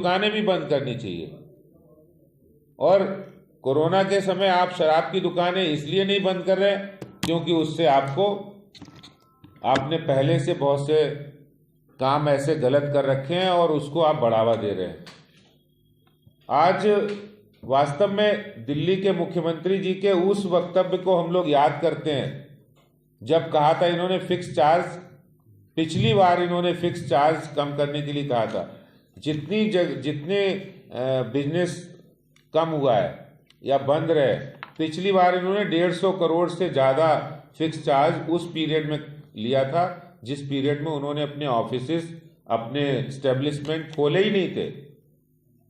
दुकानें भी बंद करनी चाहिए। और कोरोना के समय आप शराब की दुकानें इसलिए नहीं बंद कर रहे क्योंकि उससे आपने पहले से बहुत से काम ऐसे गलत कर रखे हैं और उसको आप बढ़ावा दे रहे हैं। आज वास्तव में दिल्ली के मुख्यमंत्री जी के उस वक्तव्य को हम लोग याद करते हैं जब कहा था इन्होंने फिक्स चार्ज, पिछली बार इन्होंने फिक्स चार्ज कम करने के लिए कहा था। जितने बिजनेस कम हुआ है या बंद रहे, पिछली बार इन्होंने 150 करोड़ से ज़्यादा फिक्स चार्ज उस पीरियड में लिया था जिस पीरियड में उन्होंने अपने ऑफिसेस, अपने स्टैब्लिशमेंट खोले ही नहीं थे।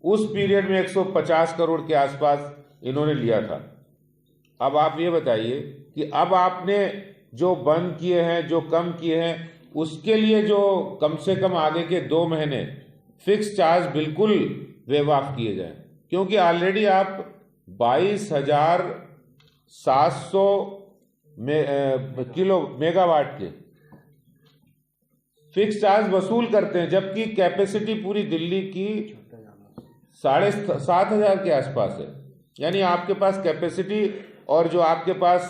उस पीरियड में 150 करोड़ के आसपास इन्होंने लिया था। अब आप ये बताइए कि अब आपने जो बंद किए हैं, जो कम किए हैं, उसके लिए जो कम से कम आगे के 2 महीने फिक्स चार्ज बिल्कुल वेव-ऑफ किए जाएं, क्योंकि ऑलरेडी आप 22,700 किलो मेगावाट के फिक्स चार्ज वसूल करते हैं, जबकि कैपेसिटी पूरी दिल्ली की 7,500 के आसपास है। यानी आपके पास कैपेसिटी और जो आपके पास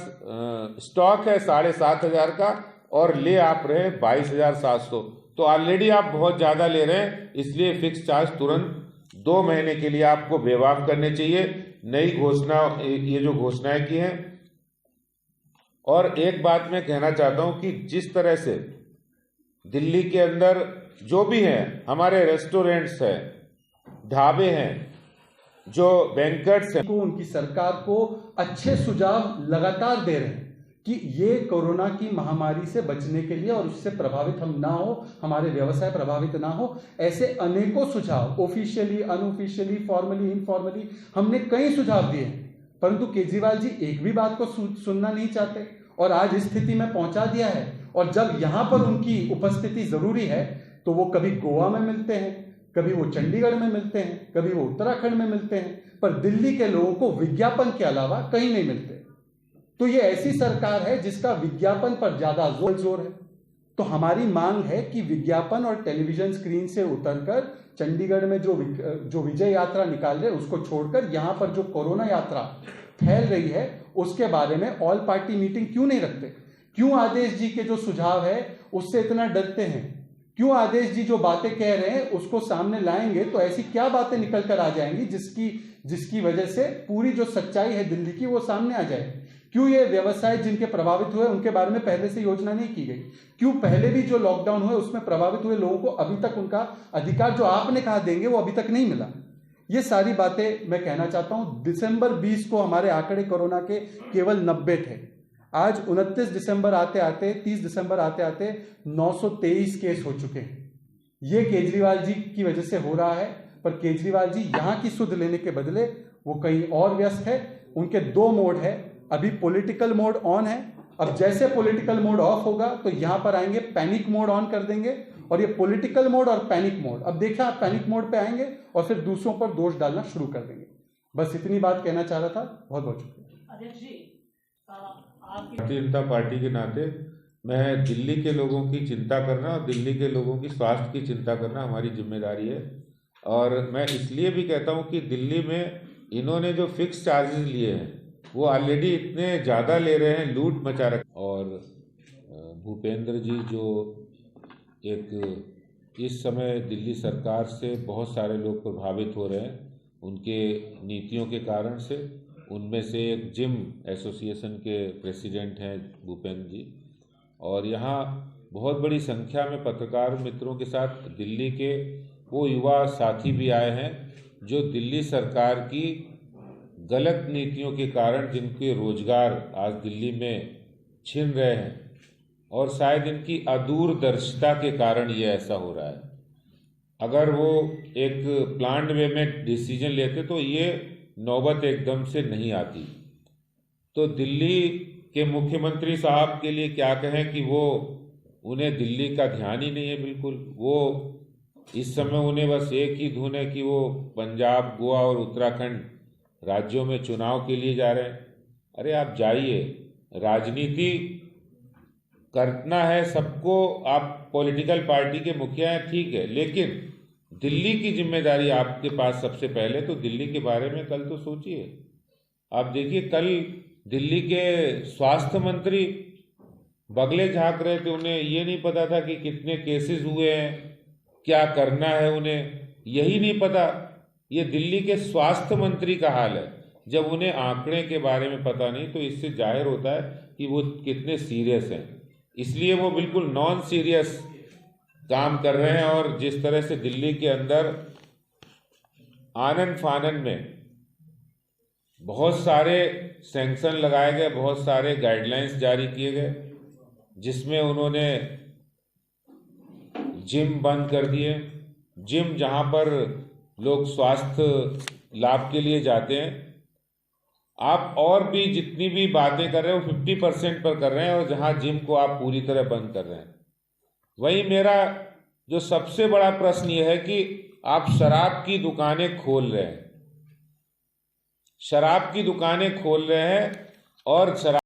स्टॉक है 7,500 का, और ले आप रहे 22,700, तो ऑलरेडी आप बहुत ज़्यादा ले रहे हैं। इसलिए फिक्स चार्ज तुरंत 2 महीने के लिए आपको वेव-ऑफ करने चाहिए। नई घोषणा, ये जो घोषणाएं की हैं। और एक बात मैं कहना चाहता हूं कि जिस तरह से दिल्ली के अंदर जो भी हैं, हमारे रेस्टोरेंट्स हैं, ढाबे हैं, जो बैंक्वेट्स हैं, तो उनकी सरकार को अच्छे सुझाव लगातार दे रहे हैं कि ये कोरोना की महामारी से बचने के लिए और उससे प्रभावित हम ना हो, हमारे व्यवसाय प्रभावित ना हो, ऐसे अनेकों सुझाव ऑफिशियली, अनऑफिशियली, फॉर्मली, इनफॉर्मली हमने कई सुझाव दिए हैं। परंतु केजरीवाल जी एक भी बात को सुनना नहीं चाहते और आज इस स्थिति में पहुंचा दिया है। और जब यहां पर उनकी उपस्थिति जरूरी है तो वो कभी गोवा में मिलते हैं, कभी वो चंडीगढ़ में मिलते हैं, कभी वो उत्तराखंड में मिलते हैं, पर दिल्ली के लोगों को विज्ञापन के अलावा कहीं नहीं मिलते। तो ये ऐसी सरकार है जिसका विज्ञापन पर ज्यादा जोर है। तो हमारी मांग है कि विज्ञापन और टेलीविजन स्क्रीन से उतरकर चंडीगढ़ में जो विजय यात्रा निकाल रहे उसको छोड़कर यहां पर जो कोरोना यात्रा फैल रही है उसके बारे में ऑल पार्टी मीटिंग क्यों नहीं रखते? क्यों आदेश जी के जो सुझाव है उससे इतना डरते हैं? क्यों आदेश जी जो बातें कह रहे हैं उसको सामने लाएंगे तो ऐसी क्या बातें निकल कर आ जाएंगी जिसकी वजह से पूरी जो सच्चाई है दिल्ली की वो सामने आ जाए? क्यों ये व्यवसाय जिनके प्रभावित हुए उनके बारे में पहले से योजना नहीं की गई? क्यों पहले भी जो लॉकडाउन हुए उसमें प्रभावित हुए लोगों को अभी तक उनका अधिकार जो आपने कहा देंगे वो अभी तक नहीं मिला? ये सारी बातें मैं कहना चाहता हूं। दिसंबर 20 को हमारे आंकड़े कोरोना के केवल 90 थे। आज 29 दिसंबर आते आते 30 दिसंबर आते आते 923 केस हो चुके हैं। ये केजरीवाल जी की वजह से हो रहा है, पर केजरीवाल जी यहां की सुध लेने के बदले वो कहीं और व्यस्त है। उनके 2 मोड है, अभी पॉलिटिकल मोड ऑन है, अब जैसे पॉलिटिकल मोड ऑफ होगा तो यहां पर आएंगे पैनिक मोड ऑन कर देंगे। और ये पॉलिटिकल मोड और पैनिक मोड, अब देखिए आप पैनिक मोड पे आएंगे और फिर दूसरों पर दोष डालना शुरू कर देंगे। बस इतनी बात कहना चाह रहा था। बहुत बहुत शुक्रिया। अध्यक्ष जी, भारतीय जनता पार्टी के नाते मैं दिल्ली के लोगों की चिंता करना और दिल्ली के लोगों की स्वास्थ्य की चिंता करना हमारी जिम्मेदारी है। और मैं इसलिए भी कहता हूं कि दिल्ली में इन्होंने जो फिक्स चार्जेस लिए हैं वो ऑलरेडी इतने ज़्यादा ले रहे हैं, लूट मचा रखे। और भूपेंद्र जी जो एक इस समय दिल्ली सरकार से बहुत सारे लोग प्रभावित हो रहे हैं उनके नीतियों के कारण से, उनमें से एक जिम एसोसिएशन के प्रेसिडेंट हैं भूपेंद्र जी। और यहाँ बहुत बड़ी संख्या में पत्रकार मित्रों के साथ दिल्ली के वो युवा साथी भी आए हैं जो दिल्ली सरकार की गलत नीतियों के कारण जिनके रोजगार आज दिल्ली में छिन रहे हैं और शायद इनकी अदूरदर्शिता के कारण ये ऐसा हो रहा है। अगर वो एक प्लान्ड वे में डिसीजन लेते तो ये नौबत एकदम से नहीं आती। तो दिल्ली के मुख्यमंत्री साहब के लिए क्या कहें कि वो उन्हें दिल्ली का ध्यान ही नहीं है बिल्कुल। वो इस समय उन्हें बस एक ही धुन है कि वो पंजाब, गोवा और उत्तराखंड राज्यों में चुनाव के लिए जा रहे हैं। अरे आप जाइए, राजनीति करना है सबको, आप पॉलिटिकल पार्टी के मुखिया हैं ठीक है, लेकिन दिल्ली की जिम्मेदारी आपके पास सबसे पहले, तो दिल्ली के बारे में कल तो सोचिए। आप देखिए, कल दिल्ली के स्वास्थ्य मंत्री बगले झांक रहे थे, उन्हें ये नहीं पता था कि कितने केसेस हुए हैं, क्या करना है, उन्हें यही नहीं पता। ये दिल्ली के स्वास्थ्य मंत्री का हाल है। जब उन्हें आंकड़े के बारे में पता नहीं, तो इससे जाहिर होता है कि वो कितने सीरियस हैं। इसलिए वो बिल्कुल नॉन सीरियस काम कर रहे हैं। और जिस तरह से दिल्ली के अंदर आनन फानन में बहुत सारे सैंक्शन लगाए गए, बहुत सारे गाइडलाइंस जारी किए गए, जिसमें उन्होंने जिम बंद कर दिए। जिम जहां पर लोग स्वास्थ्य लाभ के लिए जाते हैं, आप और भी जितनी भी बातें कर रहे हो 50% पर कर रहे हैं, और जहां जिम को आप पूरी तरह बंद कर रहे हैं। वही मेरा जो सबसे बड़ा प्रश्न ये है कि आप शराब की दुकानें खोल रहे हैं, शराब की दुकानें खोल रहे हैं, और शराब